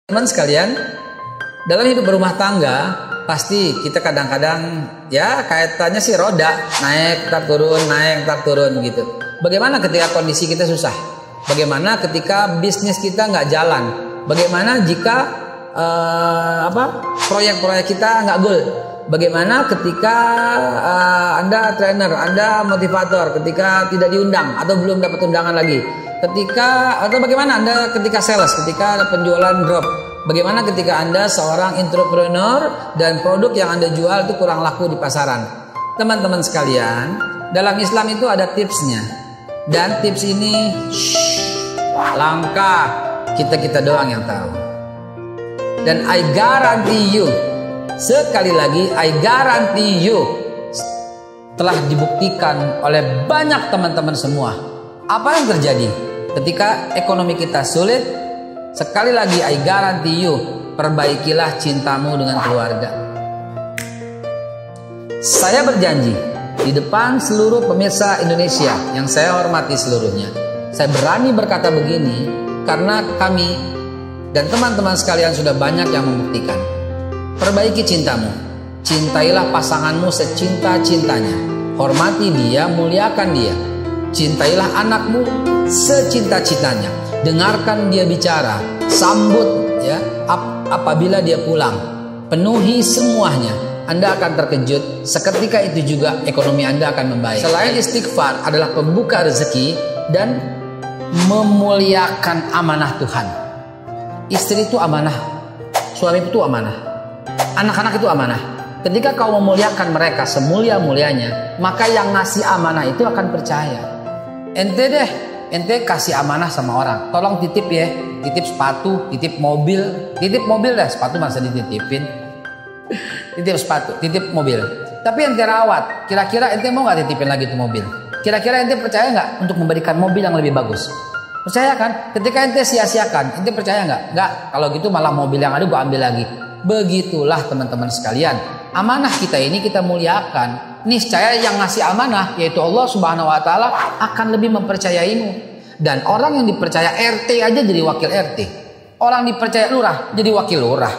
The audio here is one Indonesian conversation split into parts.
Teman sekalian, dalam hidup berumah tangga pasti kita kadang-kadang ya kaitannya sih roda, naik tak turun gitu. Bagaimana ketika kondisi kita susah? Bagaimana ketika bisnis kita nggak jalan? Bagaimana jika proyek-proyek kita nggak goal? Bagaimana ketika Anda trainer, Anda motivator, ketika tidak diundang atau belum dapat undangan lagi? Atau bagaimana Anda ketika sales, ketika penjualan drop? Bagaimana ketika Anda seorang entrepreneur dan produk yang Anda jual itu kurang laku di pasaran? Teman-teman sekalian, dalam Islam itu ada tipsnya. Dan tips ini langka, kita doang yang tahu. Dan I guarantee you, sekali lagi I guarantee you, telah dibuktikan oleh banyak teman-teman semua. Apa yang terjadi ketika ekonomi kita sulit? Sekali lagi I guarantee you, perbaikilah cintamu dengan keluarga. Saya berjanji di depan seluruh pemirsa Indonesia yang saya hormati seluruhnya, saya berani berkata begini karena kami dan teman-teman sekalian sudah banyak yang membuktikan. Perbaiki cintamu, cintailah pasanganmu secinta-cintanya, hormati dia, muliakan dia. Cintailah anakmu secinta-cintanya, dengarkan dia bicara, sambut ya apabila dia pulang, penuhi semuanya. Anda akan terkejut, seketika itu juga ekonomi Anda akan membaik. Selain istighfar adalah pembuka rezeki dan memuliakan amanah Tuhan. Istri itu amanah, suami itu amanah, anak-anak itu amanah. Ketika kau memuliakan mereka semulia-mulianya, maka yang ngasih amanah itu akan percaya. Ente kasih amanah sama orang, tolong titip ya, titip sepatu, titip mobil deh, sepatu masa dititipin. Titip sepatu, titip mobil. Tapi ente rawat, kira-kira ente mau nggak titipin lagi tuh mobil? Kira-kira ente percaya nggak untuk memberikan mobil yang lebih bagus? Percaya kan? Ketika ente sia-siakan, ente percaya nggak? Nggak. Kalau gitu malah mobil yang ada gua ambil lagi. Begitulah teman-teman sekalian, amanah kita ini kita muliakan. Niscaya yang ngasih amanah yaitu Allah Subhanahu wa taala akan lebih mempercayaimu. Dan orang yang dipercaya RT aja jadi wakil RT. Orang dipercaya lurah jadi wakil lurah.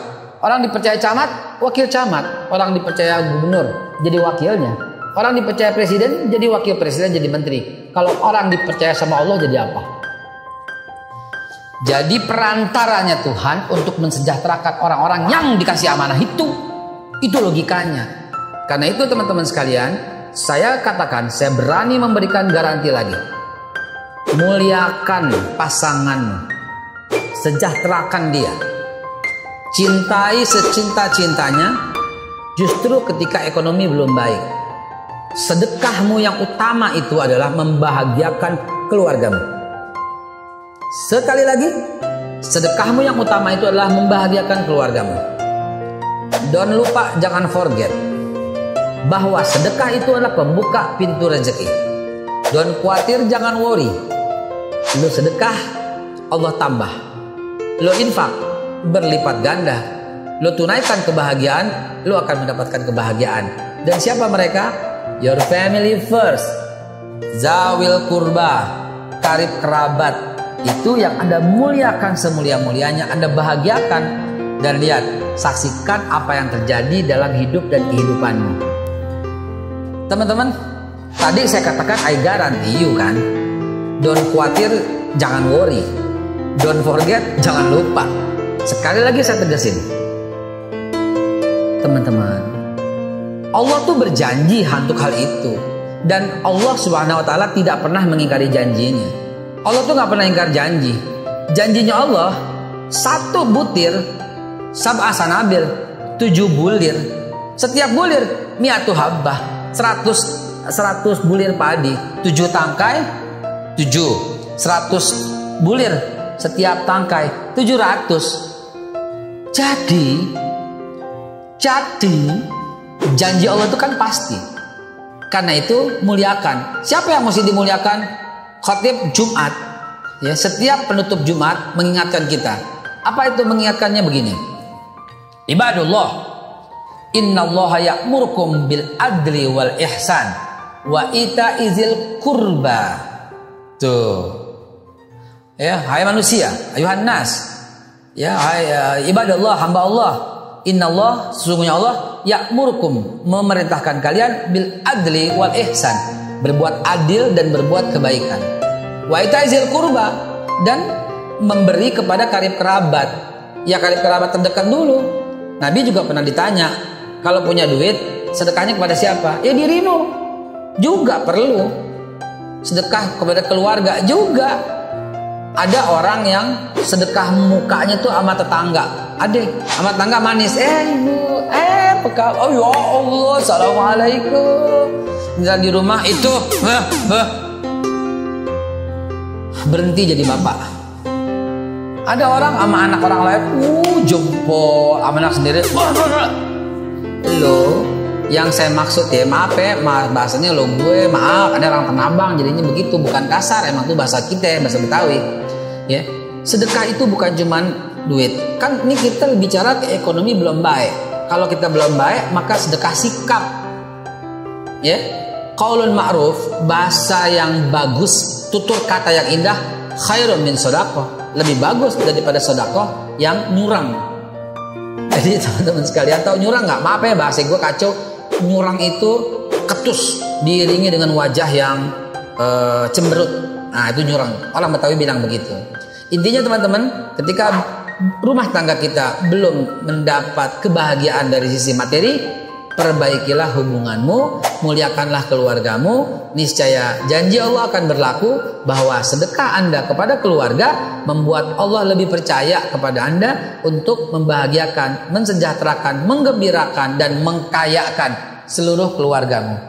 Orang dipercaya camat, wakil camat. Orang dipercaya gubernur jadi wakilnya. Orang dipercaya presiden jadi wakil presiden, jadi menteri. Kalau orang dipercaya sama Allah jadi apa? Jadi perantaranya Tuhan untuk mensejahterakan orang-orang yang dikasih amanah itu logikanya. Karena itu teman-teman sekalian, saya katakan, saya berani memberikan garansi lagi. Muliakan pasanganmu, sejahterakan dia, cintai secinta-cintanya. Justru ketika ekonomi belum baik, sedekahmu yang utama itu adalah membahagiakan keluargamu. Sekali lagi, sedekahmu yang utama itu adalah membahagiakan keluargamu. Don't lupa, jangan forget bahwa sedekah itu adalah pembuka pintu rezeki. Don't khawatir, jangan worry. Lo sedekah, Allah tambah. Lo infak, berlipat ganda. Lo tunaikan kebahagiaan, lo akan mendapatkan kebahagiaan. Dan siapa mereka? Your family first. Zawil kurba, karib kerabat. Itu yang Anda muliakan semulia-mulianya, Anda bahagiakan. Dan lihat, saksikan apa yang terjadi dalam hidup dan kehidupanmu. Teman-teman, tadi saya katakan I guarantee you kan. Don't khawatir, jangan worry. Don't forget, jangan lupa. Sekali lagi saya tegasin. Teman-teman, Allah tuh berjanji untuk hal itu. Dan Allah Subhanahu wa taala tidak pernah mengingkari janjinya. Allah tuh gak pernah ingkar janji. Janjinya Allah, 1 butir sab'a sanabil, 7 bulir. Setiap bulir mi'atu habbah, 100 bulir padi, 7 tangkai, 100 bulir setiap tangkai, 700. Jadi janji Allah itu kan pasti. Karena itu muliakan. Siapa yang mesti dimuliakan? Khatib Jumat. Ya, setiap penutup Jumat mengingatkan kita. Apa itu mengingatkannya? Begini. Ibadullah, innallaha ya'murukum bil adli wal ihsan wa ita'izil kurba. Tuh. Ya, hai manusia, ayuhan nas. Ya, ibadallah, hamba Allah. Innallah, sesungguhnya Allah ya'murukum, memerintahkan kalian bil adli wal ihsan, berbuat adil dan berbuat kebaikan. Wa ita'zil qurba, dan memberi kepada karib kerabat. Ya, karib kerabat terdekat dulu. Nabi juga pernah ditanya, kalau punya duit sedekahnya kepada siapa? Ya dirimu. Juga perlu. Sedekah kepada keluarga juga. Ada orang yang sedekah mukanya tuh sama tetangga. Adek, sama tetangga manis. Ibu, peka. Oh ya Allah, assalamualaikum. Dan di rumah itu berhenti jadi bapak. Ada orang sama anak orang lain, jempol, sama anak sendiri. Lo, yang saya maksud ya, maaf ya, bahasanya lo gue, maaf, ada orang Tanabang jadinya begitu, bukan kasar, emang tuh bahasa kita, bahasa Betawi. Ya, sedekah itu bukan cuman duit. Kan ini kita bicara ke ekonomi belum baik. Kalau kita belum baik, maka sedekah sikap. Ya, qaulun ma'ruf, bahasa yang bagus, tutur kata yang indah, khairun min sedekah, lebih bagus daripada sedekah yang nyurang. Jadi teman-teman sekalian tahu nyurang nggak? Maaf ya, bahasa gue kacau. Nyurang itu ketus, diiringi dengan wajah yang cemberut. Nah, itu nyurang. Orang Betawi bilang begitu. Intinya teman-teman, ketika rumah tangga kita belum mendapat kebahagiaan dari sisi materi, perbaikilah hubunganmu, muliakanlah keluargamu. Niscaya janji Allah akan berlaku bahwa sedekah Anda kepada keluarga membuat Allah lebih percaya kepada Anda untuk membahagiakan, mensejahterakan, menggembirakan, dan mengkayakan seluruh keluargamu.